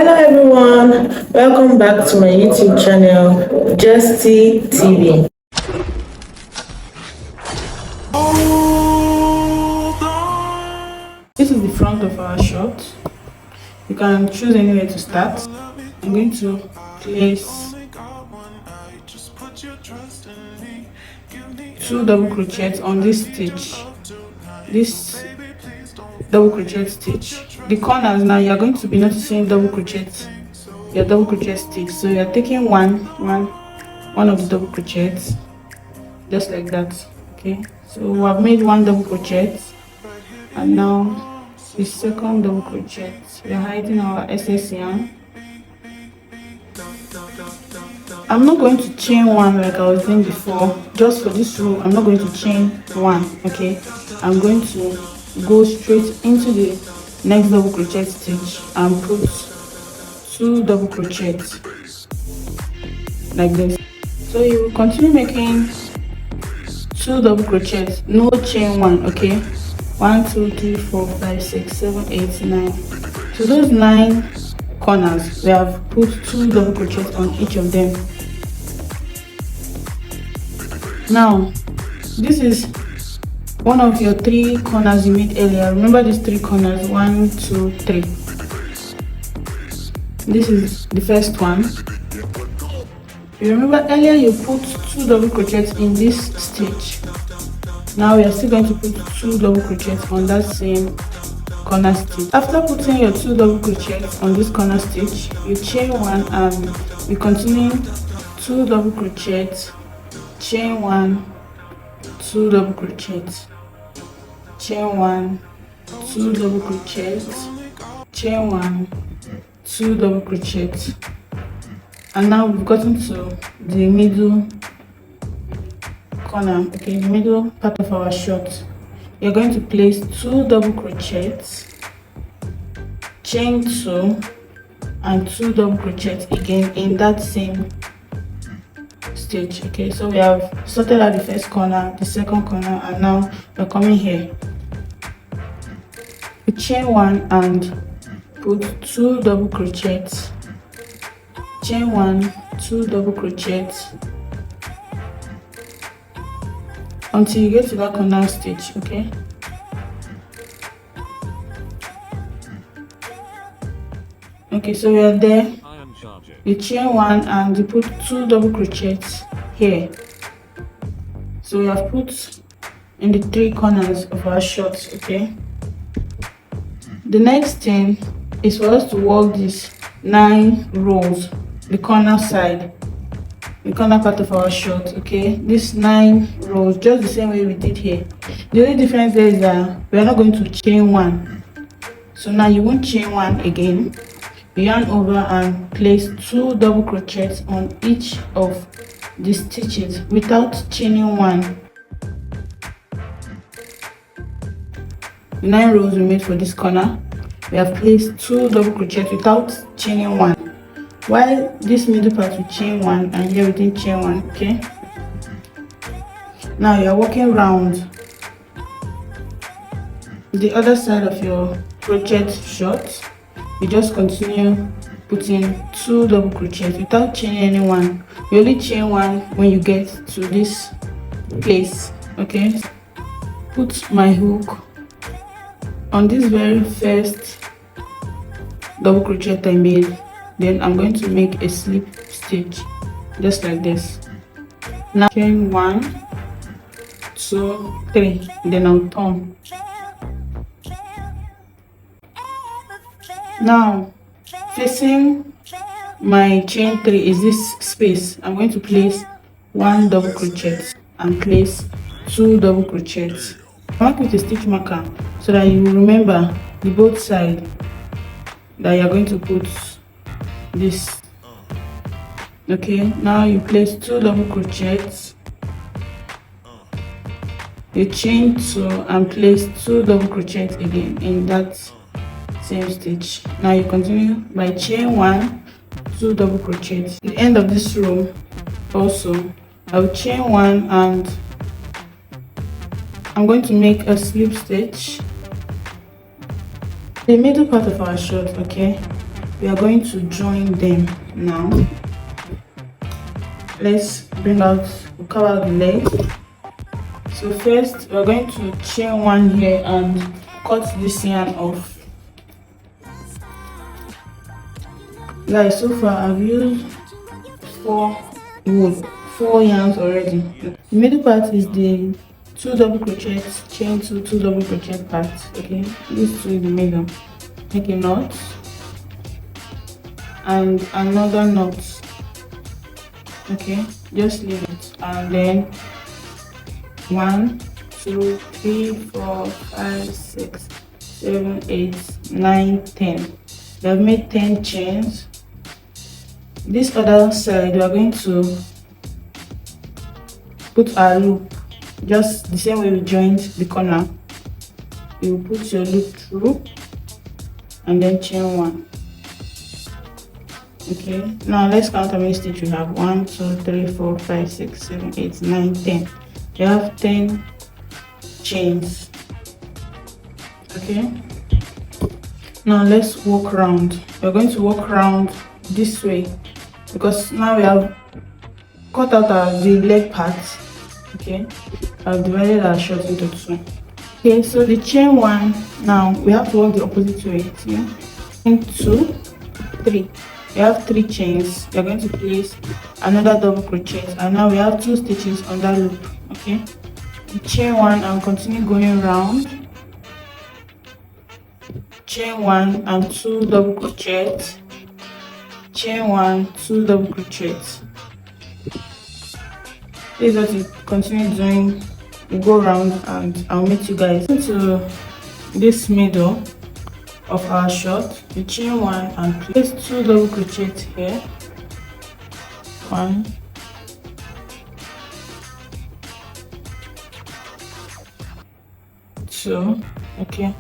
Hello everyone, welcome back to my YouTube channel, Justy TV. This is the front of our short. You can choose anywhere to start. I'm going to place 2 double crochets on this stitch. This double crochet stitch. The corners now you're going to be noticing double crochets. Your double crochet stitch. So you're taking one of the double crochets, just like that. Okay. So we have made 1 double crochet, and now the second double crochet. We are hiding our excess yarn. I'm not going to chain 1 like I was doing before. Just for this row, I'm not going to chain 1. Okay, I'm going to go straight into the next double crochet stitch and put 2 double crochets like this. So you will continue making 2 double crochets, no chain 1. Okay, 1 2 3 4 5 6 7 8 9. So those 9 corners, we have put 2 double crochets on each of them. Now this is one of your 3 corners you made earlier. Remember these 3 corners, 1 2 3. This is the first one. You remember earlier you put 2 double crochets in this stitch. Now we are still going to put 2 double crochets on that same corner stitch. After putting your 2 double crochets on this corner stitch, you chain 1 and we continue 2 double crochets, chain 1, 2 double crochets, chain 1, 2 double crochets, chain 1, 2 double crochets. And now we've gotten to the middle corner, okay, the middle part of our short. You're going to place 2 double crochets, chain 2, and 2 double crochets again in that same stitch. Okay, so we have sorted out the first corner, the second corner, and now we're coming here. We chain 1 and put 2 double crochets, chain 1, 2 double crochets until you get to that corner stitch. Okay, so we are there. You chain 1 and you put 2 double crochets here. So we have put in the 3 corners of our shorts. Okay, the next thing is for us to work these 9 rows, the corner side, the corner part of our short. Okay, these 9 rows, just the same way we did here. The only difference there is that we are not going to chain 1. So now you won't chain 1 again. You yarn over and place 2 double crochets on each of the stitches without chaining 1. The 9 rows we made for this corner, we have placed 2 double crochets without chaining 1. While this middle part we chain 1 and here we didn't chain 1. Okay, now you are working round the other side of your crochet short. You just continue putting 2 double crochets without chaining anyone. You only chain 1 when you get to this place. Okay, put my hook on this very first double crochet I made. Then I'm going to make a slip stitch just like this. Now chain 1 2 3, then I'll turn. Now facing my chain 3 is this space. I'm going to place 1 double crochet and place 2 double crochets. Mark with a stitch marker so that you will remember the both side that you're going to put this. Okay, now you place 2 double crochets, you chain 2 and place 2 double crochets again in that same stitch. Now you continue by chain 1, 2 double crochets. At the end of this row also I will chain 1 and I'm going to make a slip stitch the middle part of our short. Okay, we are going to join them now. Let's bring out, we'll cover the leg. So first we're going to chain one here and cut this yarn off. Guys, so far I've used 4 yarns already. The middle part is the 2 double crochets, chain 2 double crochet parts. Okay, these two in the middle. Make a knot and another knot. Okay, just leave it, and then 1 2 3 4 5 6 7 8 9 10. We have made 10 chains. This other side we are going to put our loop just the same way we joined the corner. You put your loop through and then chain 1. Okay, now let's count how many stitches we have. 1 2 3 4 5 6 7 8 9 10. You have 10 chains. Okay, now let's walk around. We're going to walk around this way because now we have cut out the leg part. Okay, I've divided our short into 2. Okay, so the chain 1, now we have to walk the opposite way. See, 2 3. We have 3 chains. We are going to place another double crochet, and now we have 2 stitches on that loop. Okay, chain 1 and continue going round. Chain 1 and 2 double crochets. Chain 1 2 double crochets. This is what you continue doing. You go around, and I'll meet you guys into this middle of our short. You chain 1 and place 2 double crochets here. 1 2. Okay,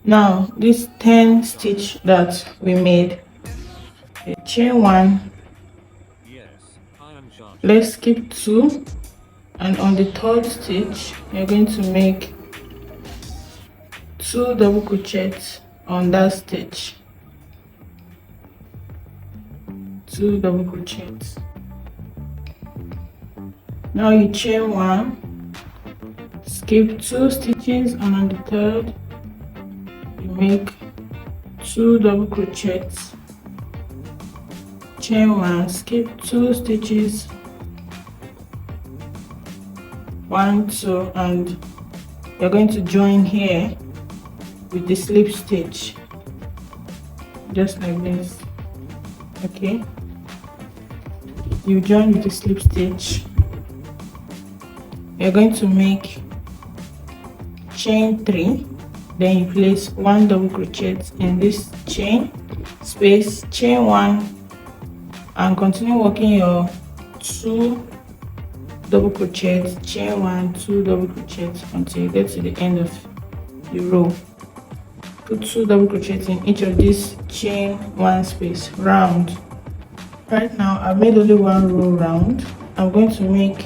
now this 10 stitch that we made, chain 1, let's skip 2, and on the 3rd stitch you're going to make 2 double crochets on that stitch. 2 double crochets. Now you chain 1, skip 2 stitches, and on the 3rd you make 2 double crochets. Chain 1, skip 2 stitches, 1 2, and you're going to join here with the slip stitch, just like this. Okay, you join with the slip stitch. You're going to make chain 3, then you place 1 double crochet in this chain space, chain 1, and continue working your 2 double crochets, chain 1 2 double crochets until you get to the end of the row. Put 2 double crochets in each of these chain 1 space round. Right now I've made only 1 row round. I'm going to make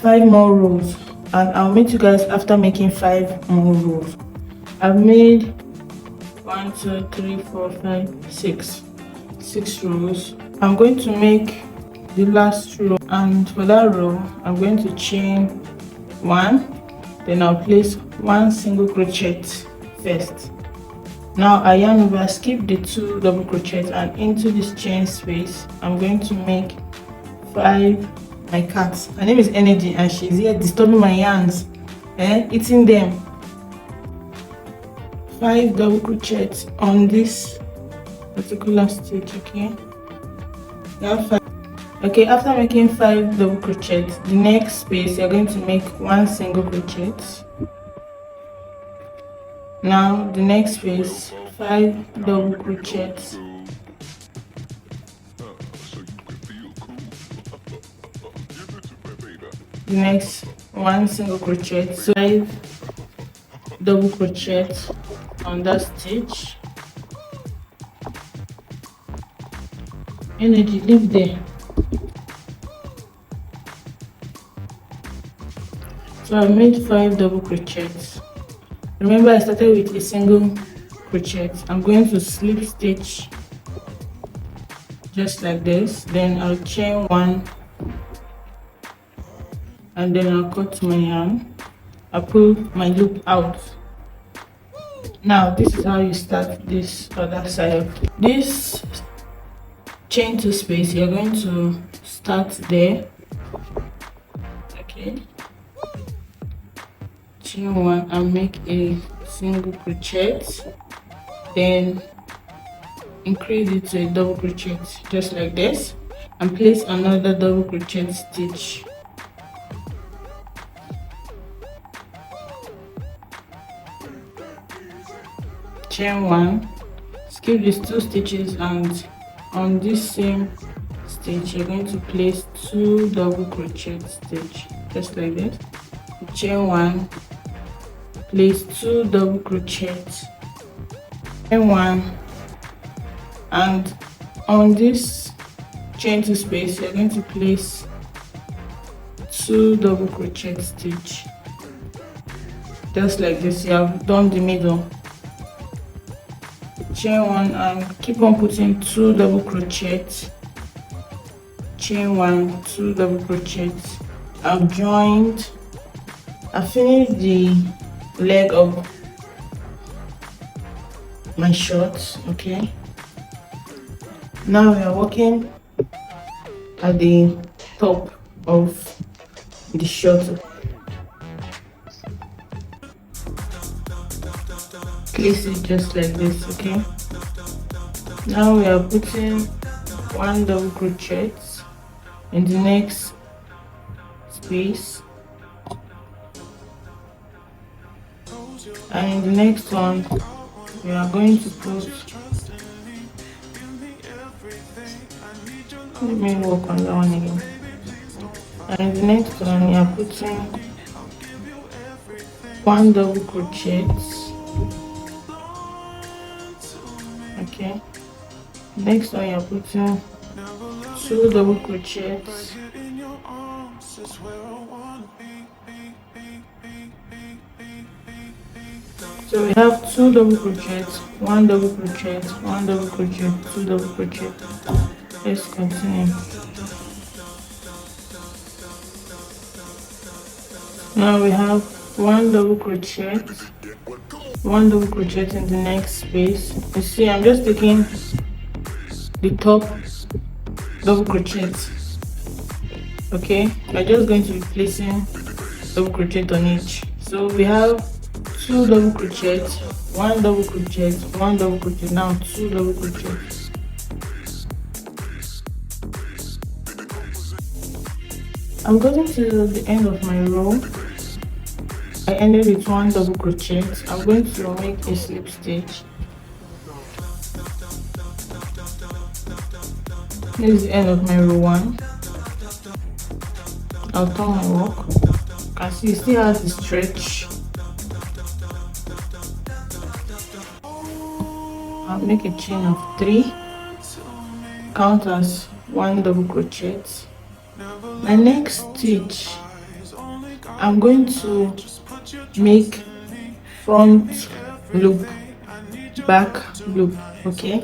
5 more rows, and I'll meet you guys after making 5 more rows. I've made 1 2 3 4 5 6 rows. I'm going to make the last row, and for that row I'm going to chain 1, then I'll place 1 single crochet first. Now I yarn over, skip the 2 double crochets, and into this chain space I'm going to make 5. My cat, her name is Energy, and she's here disturbing my yarns, eating them. 5 double crochets on this particular stitch. Okay, you have 5. Okay, after making 5 double crochets, the next space you're going to make 1 single crochet. Now the next space, 5 double crochets. The next 1 single crochet, so 5 double crochet on that stitch. Energy, leave there. So I made 5 double crochets. Remember, I started with a single crochet. I'm going to slip stitch just like this, then I'll chain 1 and then I'll cut my yarn. I'll pull my loop out. Now this is how you start this other side. This chain 2 space, you're going to start there. Okay, chain 1 and make a single crochet, then increase it to a double crochet just like this, and place another double crochet stitch. Chain 1, skip these 2 stitches, and on this same stitch you're going to place 2 double crochet stitch just like this. Chain 1, place 2 double crochet, chain 1, and on this chain 2 space you're going to place 2 double crochet stitch just like this. You have done the middle. Chain 1 and keep on putting 2 double crochet, chain 1, 2 double crochet. I've joined, I finished the leg of my shorts. Okay, now we are working at the top of the short. Place it just like this. Okay, now we are putting 1 double crochet in the next space, and in the next one we are going to put, let me work on that one again, and in the next one we are putting 1 double crochet. Okay, next one you're putting 2 double crochets, so we have 2 double crochets, 1 double crochet, 1 double crochet, 2 double crochet. Let's continue. Now we have 1 double crochet, 1 double crochet in the next space. You see, I'm just taking the top double crochet. Okay, we're just going to be placing double crochet on each. So we have 2 double crochet, 1 double crochet, 1 double crochet, now 2 double crochet. I'm getting to the end of my row. I ended with 1 double crochet. I'm going to make a slip stitch. This is the end of my row 1. I'll turn my work. You can see it still has the stretch. I'll make a chain of 3. Count as 1 double crochet. My next stitch, I'm going to make front loop, back loop. Okay,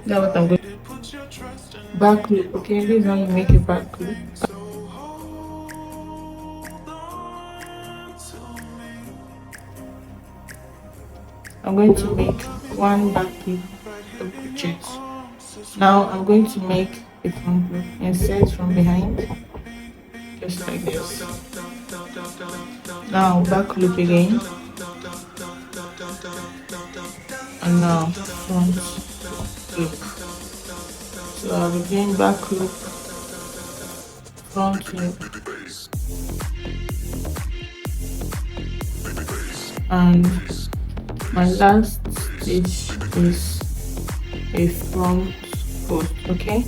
that's what I'm going to do. Back loop. Okay, this is how you make a back loop. I'm going to make 1 back loop of crochet. Now I'm going to make a front loop, insert from behind just like this. Now back loop again, and now front loop. So I'll be doing back loop, front loop, and my last stitch is a front post. Okay,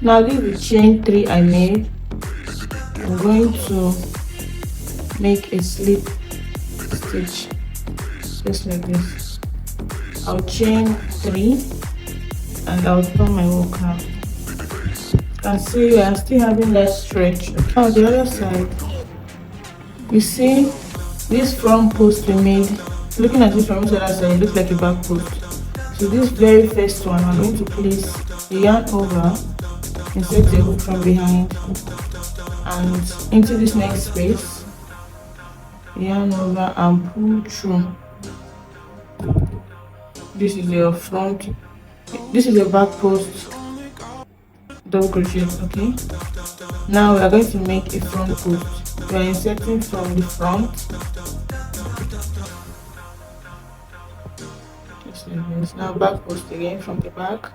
now this is chain 3 I made. I'm going to make a slip stitch just like this. I'll chain 3 and I'll turn my work out. You can see we are still having that stretch. Now the other side, you see this front post we made Looking at it from the other side, it looks like a back post. So this very first one, I'm going to place the yarn over, insert the hook from behind, and into this next space, yarn over and pull through. This is your front, this is your back post double crochet. Okay, now we are going to make a front post. We are inserting from the front, just like this. Now back post again from the back.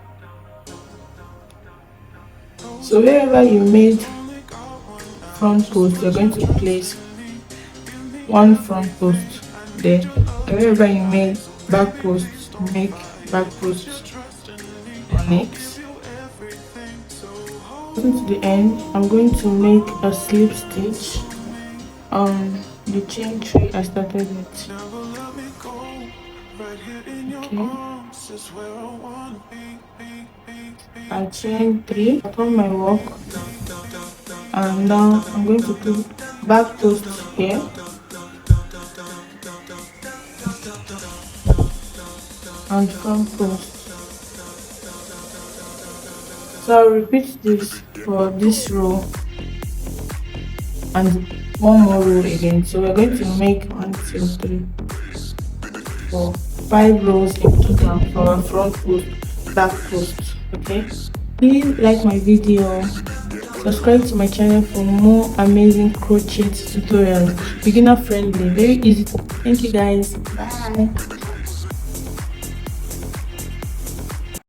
So wherever you made front post, you're going to place one front post there, and wherever you made back post, make back post on it. To the end, I'm going to make a slip stitch on the chain 3 I started with. Okay, I chain 3 upon my work, and now I'm going to put back post here, and front post. So I'll repeat this for this row and one more row again. So we're going to make 1, 2, 3, 4, 5 rows in total for our front post, back post. Okay, please like my video, subscribe to my channel for more amazing crochet tutorials, beginner friendly, very easy. Thank you guys, bye.